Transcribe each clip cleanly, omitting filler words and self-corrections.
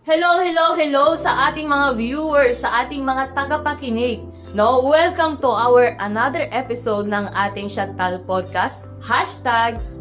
Hello, hello, hello sa ating mga viewers, sa ating mga tagapakinig. No, welcome to our another episode ng ating Chantal Podcast,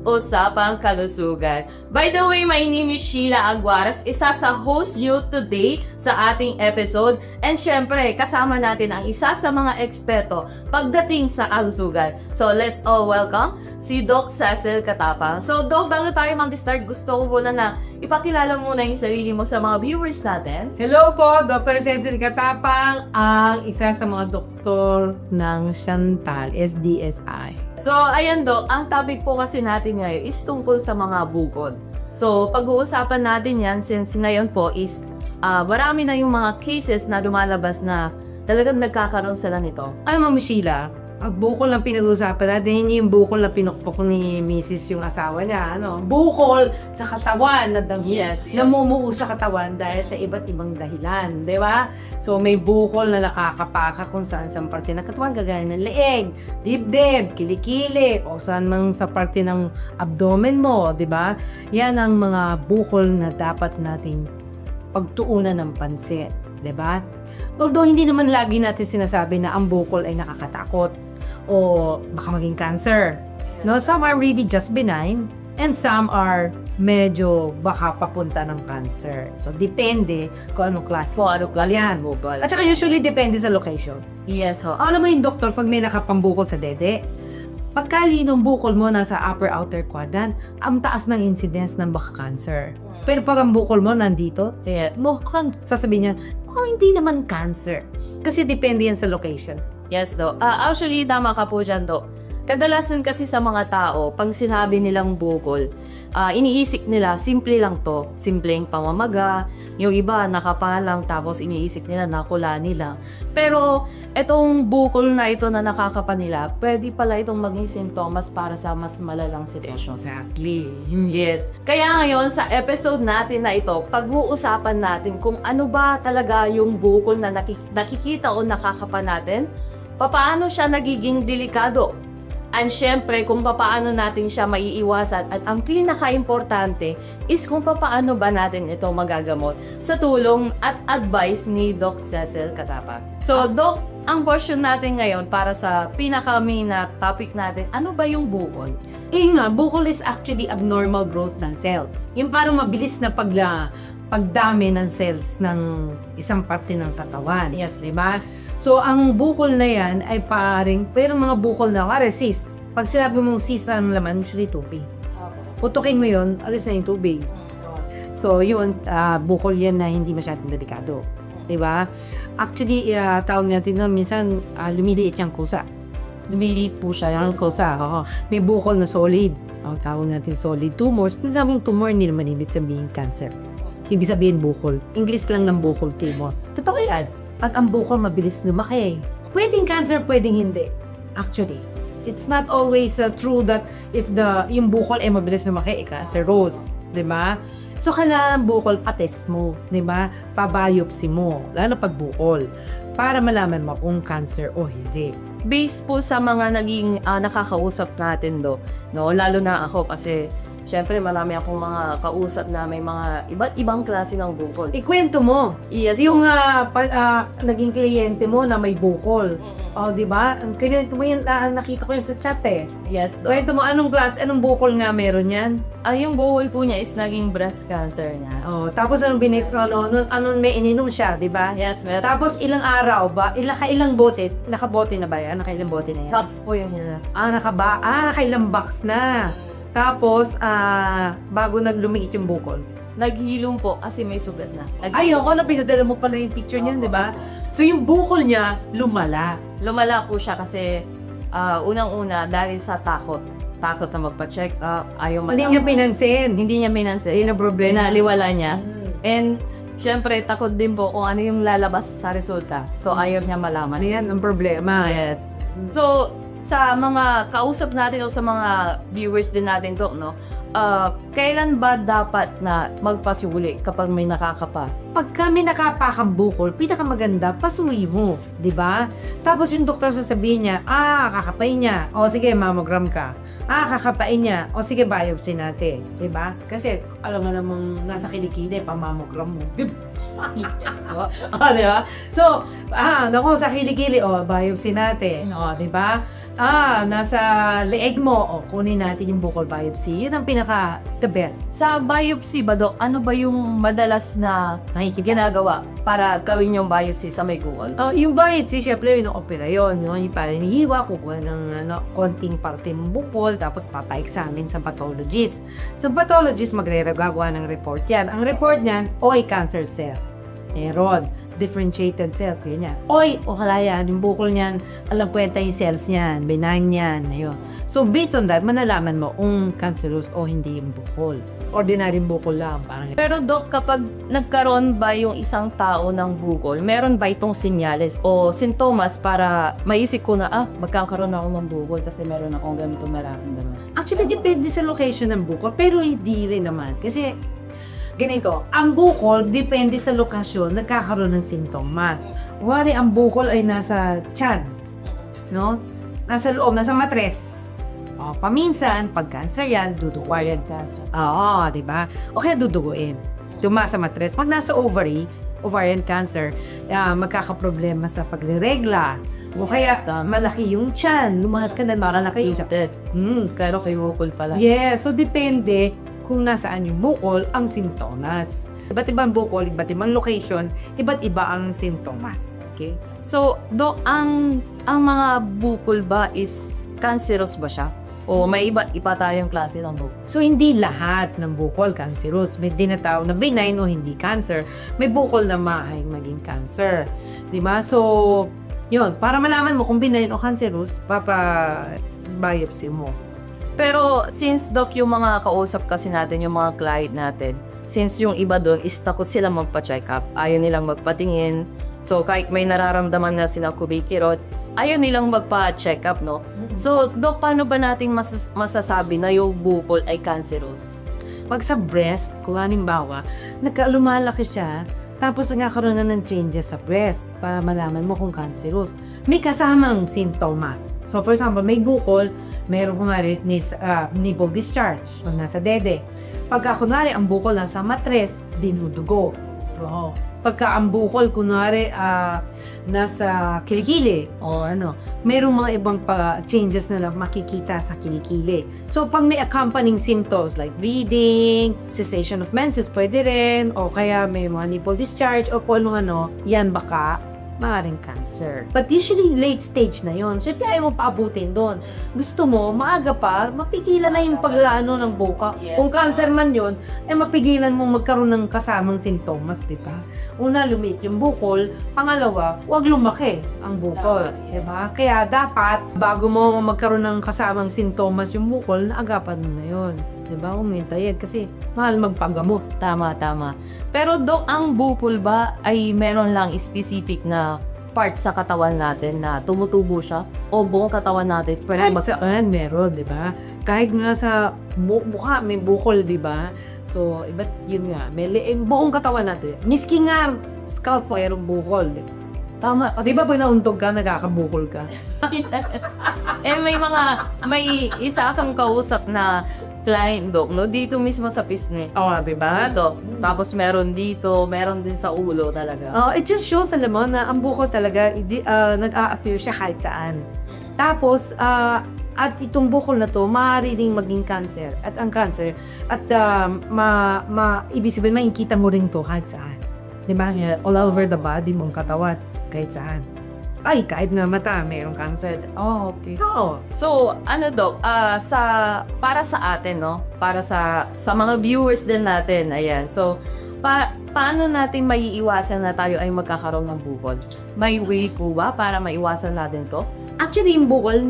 #Usapang Kalusugan. By the way, my name is Sheila Aguaras, isa sa host nyo today sa ating episode. And syempre, kasama natin ang isa sa mga eksperto pagdating sa kalusugan. So, let's all welcome si Doc Cecil Katapang. So, Doc, bago tayo mag-start, gusto ko muna na ipakilala muna yung sarili mo sa mga viewers natin. Hello po, Dr. Cecil Katapang, ang isa sa mga doktor ng Chantal, SDSI. So, ayan Doc, ang topic po kasi natin ngayon is tungkol sa mga bukod. So, pag-uusapan natin yan since ngayon po is marami na yung mga cases na lumalabas na talagang nagkakaroon sila nito. Ay, Ma'am Sheila, ang bukol na pinag-uusapan natin, hindi yung bukol na pinukpok ni Mrs. yung asawa niya, ano? Bukol sa katawan na namumuo sa katawan dahil sa iba't ibang dahilan, di ba? So, may bukol na nakakapaka kung saan sa parte ng katawan, kagaya ng leeg, dibdib, kilikili, o saan man sa parte ng abdomen mo, di ba? Yan ang mga bukol na dapat nating pagtuunan ng pansin, di ba? Although, hindi naman lagi natin sinasabi na ang bukol ay nakakatakot o baka maging cancer. No, some are really just benign and some are medyo baka papunta ng cancer. So, depende kung anong klase. Kung anong klase yan. bukol. At saka usually depende sa location. Yes, ho. Alam mo yung doktor, pag may nakapambukol sa dede, pagkali ng bukol mo nasa upper outer quadrant, ang taas ng incidence ng baka cancer. Pero pag ang bukol mo nandito, Yes. mukhang sasabihin niya, hindi naman cancer. Kasi depende yan sa location. Yes, Doc. Actually, tama ka po dyan, Doc. Kadalasan kasi sa mga tao, pag sinabi nilang bukol, iniisip nila, simple lang to. Simpleng pamamaga. Yung iba, nakapalang, tapos iniisip nila, nakula nila. Pero, etong bukol na ito na nakakapa nila, pwede pala itong maging sintomas para sa mas malalang sitwasyon. Exactly. Yes. Kaya ngayon, sa episode natin na ito, pag-uusapan natin kung ano ba talaga yung bukol na nakikita o nakakapa natin, papaano siya nagiging delikado, and syempre kung papaano natin siya maiiwasan, at ang pinaka-importante is kung papaano ba natin ito magagamot sa tulong at advice ni Doc Cecil Katapang. So, Doc, ang question natin ngayon para sa pinaka-main na topic natin, ano ba yung bukol? Bukol is actually abnormal growth ng cells. Yung parang mabilis na pagdami ng cells ng isang parte ng katawan. Yes. Diba? So, ang bukol na yan ay pero mga bukol na, cyst. Pag sinabi mong cyst na laman, usually tubig. Putukin mo yun, alis na yung tubig. So, yun, bukol yan na hindi masyadong delikado. Diba? Actually, tawag natin na minsan lumiliit yung kusa. Lumiliit po siya yung kusa. May bukol na solid. Tawag natin solid tumors. Minsan yung tumor, hindi naman ibig sabihin cancer. Ibig sabihin bukol. English lang ng bukol, tumor. Totoo yan. At ang bukol mabilis lumaki. Pwedeng cancer, pwedeng hindi. Actually, it's not always true that if yung bukol ay mabilis lumaki, cancerous. Diba? So, kailangan bukol, pa-test mo. Diba? Pa-biopsy mo. Lalo pag bukol. Para malaman mo kung cancer o hindi. Based po sa mga naging nakakausap natin, no? Lalo na ako kasi syempre, marami akong mga kausap na may mga iba't ibang klase ng bukol. Ikwento mo. Yes. Yung naging kliyente mo na may bukol. Di ba? Kinuwento mo yun, nakita ko yun sa chat eh. Yes, Doc. Kwento mo, anong bukol nga meron yan? Yung bukol po niya is naging breast cancer niya. Tapos anong may ininom siya, di ba? Yes, meron. Tapos ilang araw ba? Nakailang bote? Nakabote na ba yan? Nakailang bote na yan? Box po yung hila. Nakailang box na. Tapos, bago naglumiit yung bukol. Naghilom po kasi may sugat na. Ayoko na pinadala mo pala yung picture niyan, di ba? So, yung bukol niya, lumala. Lumala po siya kasi unang-una dahil sa takot. Takot na magpa-check up, ayaw malaman. Hindi niya pinansin. Hindi niya pinansin. Yun ang problema. Naliwala niya. And, syempre, takot din po kung ano yung lalabas sa resulta. So, ayaw niya malaman. Yan ang problema. Yes. So, sa mga kausap natin o sa mga viewers din natin, Doc, kailan ba dapat na magpasuli kapag may nakakapa? Pagka may nakapakang bukol, pinakamaganda, pasuli mo, di ba? Tapos yung doktor sasabihin niya, kakapay niya. O sige, mammogram ka. kakapain niya. O sige, biopsy natin. Diba? Kasi, alam mo namang nasa kilikili, pamamogram mo. So, diba? So, naku, sa kilikili, biopsy natin. Diba? Nasa leeg mo, kunin natin yung buccal biopsy. Yun ang the best. Sa biopsy ba, Dok, ano ba yung madalas na ginagawa para gawin yung biopsy sa may buccal? Yung biopsy, syempre, ino-opera yun. Yung parang hinihiwa, kukuha ng konting parte ng buccal, tapos papa-examine sa pathologist. So, pathologist, magre-gagawa ng report yan. Ang report niyan, cancer cell. Meron. Differentiated cells, ganyan. Wala yan, yung buccal niyan, alam kwenta yung cells niyan, benign yan, ayun. So, based on that, manalaman mo kung cancerous o hindi yung buccal. Ordinary buccal lang, parang. Pero Dok, kapag nagkaroon ba yung isang tao ng buccal, meron ba itong senyales o sintomas para maisip ko na, magkakaroon ako ng buccal kasi meron akong ganitong nararamdaman? Actually, depende sa location ng buccal, pero hindi rin naman. Kasi, ganito, ang buccal, depende sa lokasyon, nagkakaroon ng sintomas. Wari, ang buccal ay nasa tiyan, no? Nasa loob, nasa matres. Paminsan, pag cancer yan, duduguin. Cancer. Diba? O kaya duduguin. Sa matres. Pag nasa ovarian cancer, magkakaproblema sa pagre-regla. O kaya, malaki yung tiyan. Lumahat ka na, malaki yung tiyan. Kaya kayo buccal pala. Yes, so depende kung nasaan yung buccal ang sintomas. Iba't ibang buccal, iba't ibang location, iba't iba ang sintomas. Okay. So, Dok, ang mga buccal ba is cancerous ba siya? O may iba't iba tayong klase ng buccal? So, hindi lahat ng buccal cancerous. May dinatawag na benign o hindi cancer. May buccal na maaaring maging cancer. Diba? So, yun. Para malaman mo kung benign o cancerous, biopsy mo. Pero since Doc, yung mga kausap kasi natin, yung mga client natin, since yung iba doon is takot sila magpa-check up, ayaw nilang magpatingin. So kahit may nararamdaman na sila kubikirot, ayaw nilang magpa-check up, no? So Doc, paano ba nating masasabi na yung buccal ay cancerous? Pag sa breast, kung halimbawa, lumalaki siya, tapos nagkakaroon na ng changes sa breast para malaman mo kung cancerous. May kasamang sintomas. So, for example, may buccal, meron kunwari nipple discharge o nasa dede. Pagka kunwari ang buccal nasa matres, dinudugo. Pagka ang buccal kunwari nasa kilikili o merong mga ibang changes na lang makikita sa kilikili. So, pag may accompanying symptoms like bleeding, cessation of menses, pwede rin, o kaya may mga nipple discharge o kung ano, yan baka maaaring cancer. But usually, late stage na yon. Siyempre, ayaw mo paabutin doon. Gusto mo, maaga pa, mapigilan na yung pag-ano ng buka. Yes. Kung cancer man yon, mapigilan mo magkaroon ng kasamang sintomas, di ba? Una, lumiit yung buccal. Pangalawa, huwag lumaki ang buccal. Di ba? Kaya dapat, bago mo magkaroon ng kasamang sintomas yung buccal, naagapan mo na yon. Diba? Umintay kasi mahal magpagamot. Tama. Pero Doc, ang buccal ba ay meron lang specific na part sa katawan natin na tumutubo siya? O buong katawan natin? Meron, diba? Kahit nga sa mukha, may buccal, diba? So, iba't yun nga. Buong katawan natin. Miski nga, scalp, mayroong buccal. Tama. Kasi diba pag nauntog ka, nagkakabukol ka? may isa kang kausap na client, Doc, no? Dito mismo sa pisngi. Diba? Dito. Tapos meron dito, meron din sa ulo talaga. It just shows, alam mo, na ang buko talaga, nag-a-appear siya kahit saan. Tapos, at itong bukol na to, maaari ring maging cancer. At ang cancer, at ibig sabihin, makikita mo rin to kahit saan. Diba? Yes. All over the body mong katawan, kahit saan. Kahit na mata, mayroong cancer. Okay. Oo. So, Doc, para sa atin, no? Para sa mga viewers din natin, ayan. So, paano natin maiiwasan na tayo ay magkakaroon ng buccal? May way po ba para maiwasan natin to? Actually, yung buccal,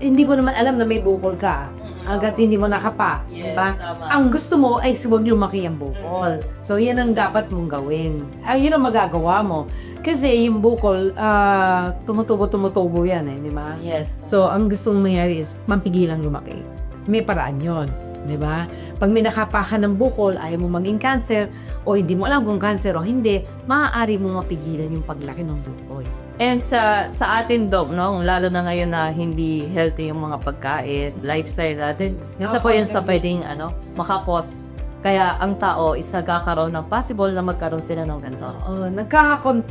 hindi mo naman alam na may buccal ka. Agad hindi mo nakapa. Yes, diba? tama. Ang gusto mo ay huwag lumaki ang buccal. So, yan ang dapat mong gawin. Yun ang magagawa mo. Kasi yung buccal, tumutubo yan di ba? Yes. So, ang gustong nangyari is, mapigilan lumaki. May paraan yon. Di ba? Pag may nakapa ka ng bukol, ayaw mo maging cancer, o hindi mo alam kung cancer o hindi, maaari mo mapigilan yung paglaki ng bukol. And sa atin, Doc, no, lalo na ngayon na hindi healthy yung mga pagkain, lifestyle natin, isa po yan sa pwedeng makakos. Kaya ang tao is nagkakaroon ng possible na magkaroon sila ng ganito.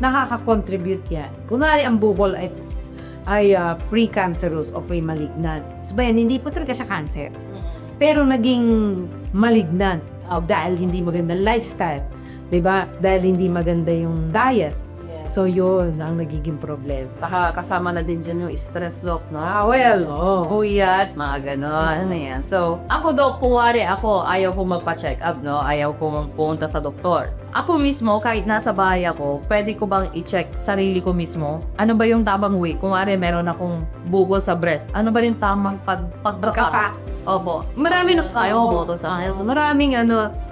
Nakaka-contribute yan. Kunwari ang bukol ay pre-cancerous o pre-malignant. So ba yan, hindi po talaga siya cancer. Pero naging malignant dahil hindi magandang lifestyle. Diba? Dahil hindi maganda yung diet. So yun ang nagiging problem. Saka kasama na din dyan yung stress, Doc, no? Huyat, mga ganon. Yan. So, ako, Doc, kuwari ako, ayaw ko magpa-check up, no? Ayaw ko pumunta sa doktor. Ako mismo, kahit nasa bahay ako, pwede ko bang i-check sarili ko mismo? Ano ba yung tamang way? Kuwari, meron akong bukol sa breast. Ano ba yung tamang pagkapa? Opo. Marami na tayo boto sa akin. So, maraming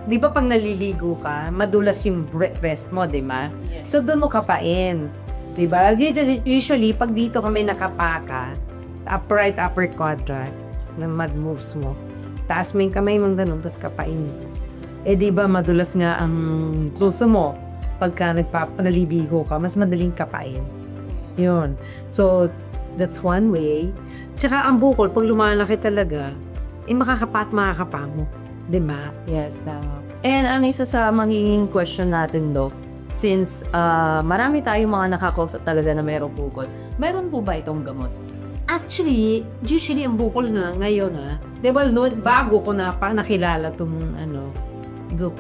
di ba pag naliligo ka, madulas yung breast mo, di ba? Yes. So, doon mo kapain. Di ba? Usually, pag dito kami nakapaka, upright upper quadrant, na mad moves mo, taas mo yung kamay mong ganun, tapos kapain. Di ba madulas nga ang suso mo pagka naliligo ka, mas madaling kapain. Yun. So, that's one way. Tsaka ang bukol, pag lumalaki talaga, makakapa at makakapa mo. Diba? Yes. And ang isa sa magiging question natin, Doc, since marami tayong mga nakakausap talaga na mayroong bukol, meron po ba itong gamot? Actually, usually ang bukol na ngayon, diba, bago ko na nakilala itong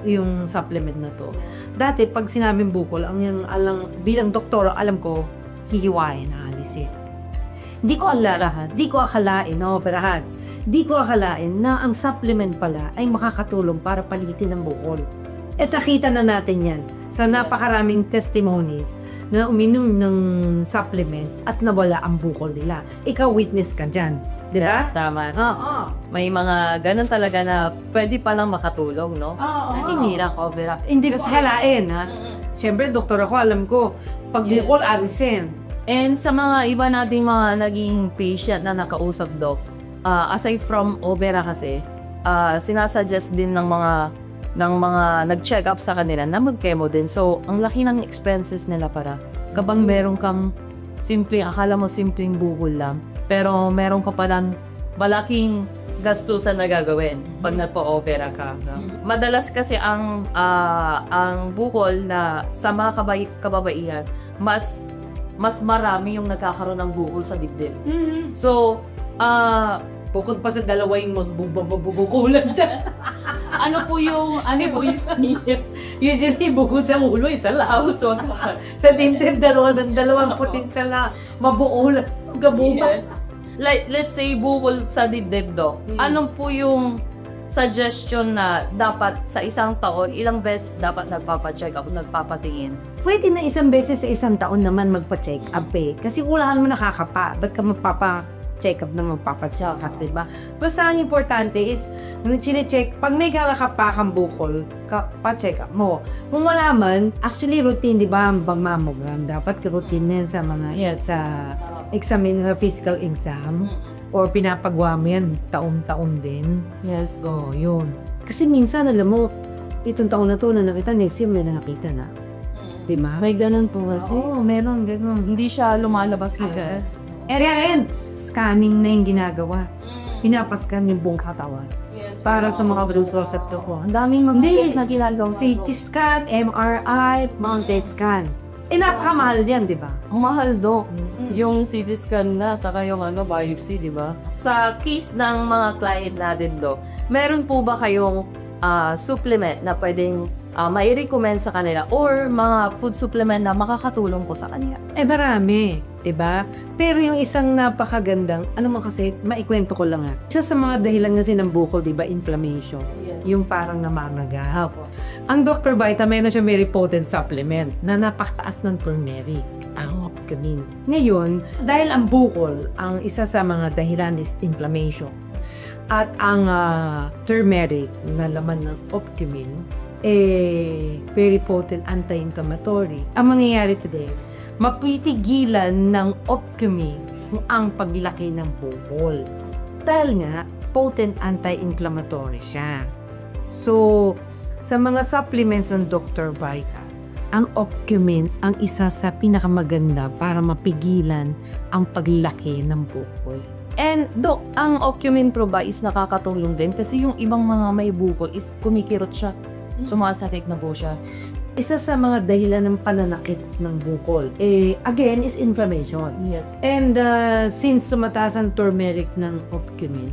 yung supplement na to. Dati, pag sinabing bukol, bilang doktor, alam ko, hihiwain, aalisin. Di ko akalain na ang supplement pala ay makakatulong para palitin ang bukol. At nakita na natin yan sa napakaraming testimonies na uminom ng supplement at nawala ang bukol nila. Ikaw witness ka dyan. Diba? Yes, tama. May mga ganun talaga na pwede palang makatulong, no? Hindi na cover up. Hindi ko halain, ha? Siyempre, doktor ako, alam ko, pag bukol, alisin. And sa mga iba nating mga naging patient na nakausap, Doc, aside from Overa kasi, sinasuggest din ng mga nag-check up sa kanila na mag-chemo din. So, ang laki ng expenses nila para kapag meron kang akala mo simpleng bukol lang, pero meron ka palang malaking gastusan na gagawin pag nagpa-opera ka. Madalas kasi ang bukol na sa mga kababaihan, mas marami yung nagkakaroon ng bukol sa dibdib. So, bukod pa sa dalawa yung magbubukulan dyan. Ano po yung Usually, bukod sa ulo, isa lang. Sa dibdib, dalawang potential na mabuulan. Gabuba. Yes. Like, let's say, bukol sa dibdib, Doc. Anong po yung suggestion na dapat sa isang taon, ilang beses dapat nagpapacheck up, nagpapatingin? Pwede na isang beses sa isang taon naman magpa-check up Kasi ulahan mo nakakapa. Ba't ka magpapa-check up na magpapa-check up, diba? Basta ang importante is, nung chine-check, pag may kakapa kang bukol, pa-check up mo. Kung wala man, actually routine, diba? Ang mammogram, dapat routine yan sa mga, sa physical exam. Or pinapagawa mo yan taon-taon din. Yes, yun. Kasi minsan, alam mo, itong taon na to na nakita, next year may nakita na. Diba? May ganun po kasi. Meron, ganun. Hindi siya lumalabas kaya. Scanning na yung ginagawa. Pinapascan yung buong katawan. Yes, para sa mga receptor ko. Ang daming mga na ginagawa. CT scan, MRI, mounted scan. Napakamahal yan, diba? Ang mahal, Doc. Yung CT scan na, saka yung biopsy, di ba? Sa case ng mga client natin, Doc, meron po ba kayong supplement na pwedeng mai-recommend sa kanila or mga food supplement na makakatulong po sa kanila? Marami, diba? Pero yung isang napakagandang, kasi, maikwento ko lang Isa sa mga dahilan kasi ng bukol, diba, inflammation. Yes. Yung parang namamaga. Ang Dr. Vita, meron siya very potent supplement na napakataas ng turmeric. Ang Optimin. Ngayon, dahil ang bukol, ang isa sa mga dahilan is inflammation. At ang turmeric na laman ng Optimin, very potent anti-inflammatory. Ang mangyayari today, mapitigilan ng Optimin ang paglaki ng bukol. Dahil nga, potent anti-inflammatory siya. So, sa mga supplements ng Dr. Vita, ang Opcumin ang isa sa pinakamaganda para mapigilan ang paglaki ng bukol. And Doc, ang Opcumin Pro ba is nakakatulong din? Kasi yung ibang mga may bukol is kumikirot siya. Sumasakit na po siya. Isa sa mga dahilan ng pananakit ng bukol, again, is inflammation. Yes. And since sumataas ang turmeric ng Opcumin,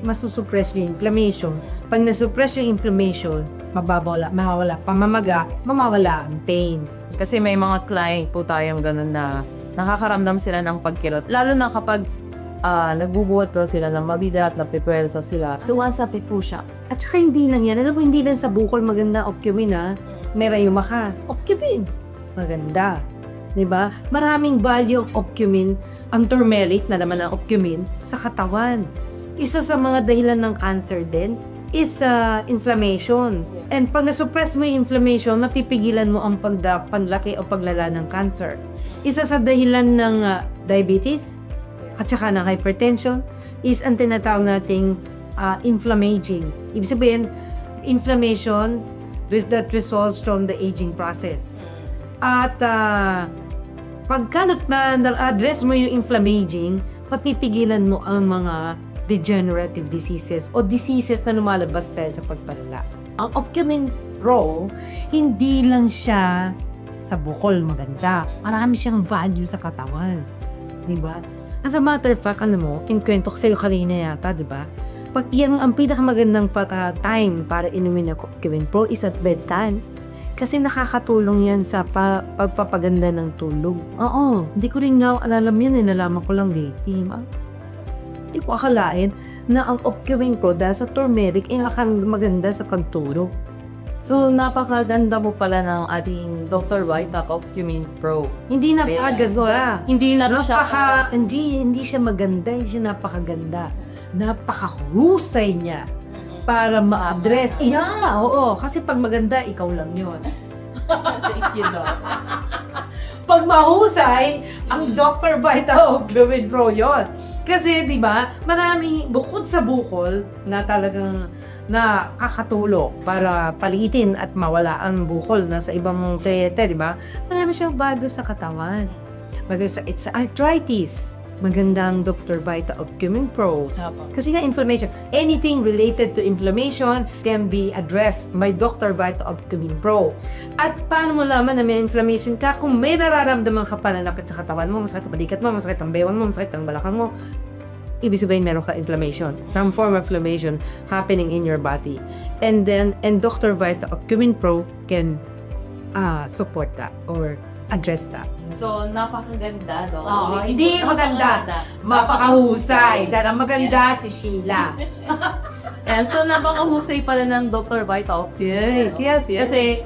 masusuppress yung inflammation. Pag nasuppress yung inflammation, mawawala pamamaga, mawawala ang pain. Kasi may mga client po tayong ganun na nakakaramdam sila ng pagkirot. Lalo na kapag nagbubuhat po sila ng mabigat, napipwersa sila. Sumasapit po siya. At saka hindi lang yan. Alam mo, hindi lang sa bukol maganda Opcumin, ha? May rayuma ka. Opcumin. Maganda. Diba? Maraming value ang Opcumin, ang turmeric na naman ang Opcumin, sa katawan. Isa sa mga dahilan ng cancer din is inflammation. And pag nasuppress mo yung inflammation, mapipigilan mo ang panlaki o paglala ng cancer. Isa sa dahilan ng diabetes at saka ng hypertension is ang tinatawag nating inflammaging. Ibig sabihin, inflammation that results from the aging process. At pagka na-address mo yung inflammaging, papipigilan mo ang mga degenerative diseases o diseases na lumalabas dahil sa pagpalala. Ang Opcumin Pro, hindi lang siya sa bukol maganda. Marami siyang value sa katawan. Diba? As a matter of fact, alam mo, kinkwento ko sa'yo kanina yata, diba? Pag yan ang pinakamagandang time para inumin ng Opcumin Pro is at bedtime. Kasi nakakatulong yan sa pagpapaganda ng tulog. Oo, hindi ko rin nga alam yan, nalaman ko lang lately. Hindi ko akalain na ang Opcumin Pro dahil sa turmeric ay maganda sa pagtulog. So, napakaganda mo pala ng ating Dr. Vita Opcumin Pro. Hindi napakaganda. Hindi na Hindi siya maganda, hindi siya napakaganda. Napakahusay niya para ma-address. Oo. Kasi pag maganda, ikaw lang yun. Pag mahusay, ang Dr. Vita Opcumin Pro yun. Kasi, di ba, marami, bukod sa bukol, na talagang nakakatulong para palitin at mawala ang bukol na sa ibang kliyente, di ba? Marami siyang bago sa katawan. It's arthritis. Magandang Dr. Vita Opcumin Pro. Kasi nga inflammation, anything related to inflammation can be addressed by Dr. Vita Opcumin Pro. At paano mo laman na may inflammation ka? Kung may nararamdaman ka pananakit sa katawan mo, masakit ang balikat mo, masakit ang bewan mo, masakit ang balakang mo, ibig sabihin meron ka inflammation. Some form of inflammation happening in your body. And Dr. Vita Opcumin Pro can support that or address that. So, napakaganda, no? Oo, hindi maganda. Mapakahusay. Dahil ang maganda si Sheila. And so, napakahusay pala ng Dr. Vita Opcumin. Yes. Kasi,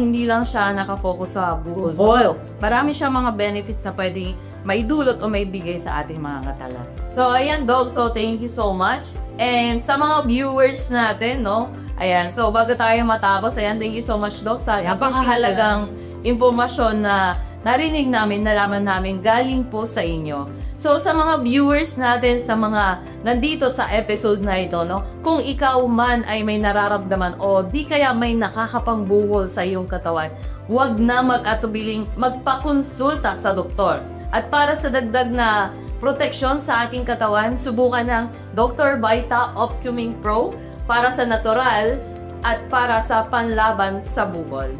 hindi lang siya nakafocus sa bukol. Marami siyang mga benefits na pwedeng maidulot o maibigay sa ating mga katala. So, ayan, Doc. So, thank you so much. And sa mga viewers natin, no? Ayan. So, bago tayo matapos, ayan, thank you so much, Doc, sa napakahalagang impormasyon na narinig namin, nalaman namin galing po sa inyo. So, sa mga viewers natin, sa mga nandito sa episode na ito, no, kung ikaw man ay may nararamdaman o di kaya may nakakapangbuhol sa iyong katawan, huwag na mag-atubiling magpakonsulta sa doktor. At para sa dagdag na proteksyon sa ating katawan, subukan ng Dr. Vita Opcumin Pro para sa natural at para sa panlaban sa bukol.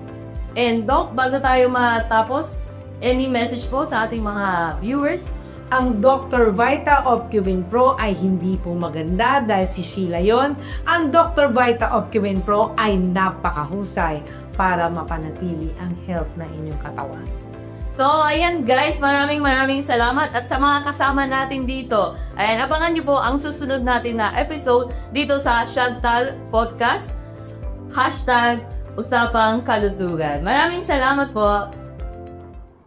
And Doc, bago tayo matapos, any message po sa ating mga viewers? Ang Dr. Vita Opcumin Pro ay hindi po maganda dahil si Sheila yon. Ang Dr. Vita Opcumin Pro ay napakahusay para mapanatili ang health na inyong katawan. So, ayan guys, maraming salamat. At sa mga kasama natin dito, ayan, abangan niyo po ang susunod natin na episode dito sa Chantal Podcast. #Usapang Kalusugan. Maraming salamat po.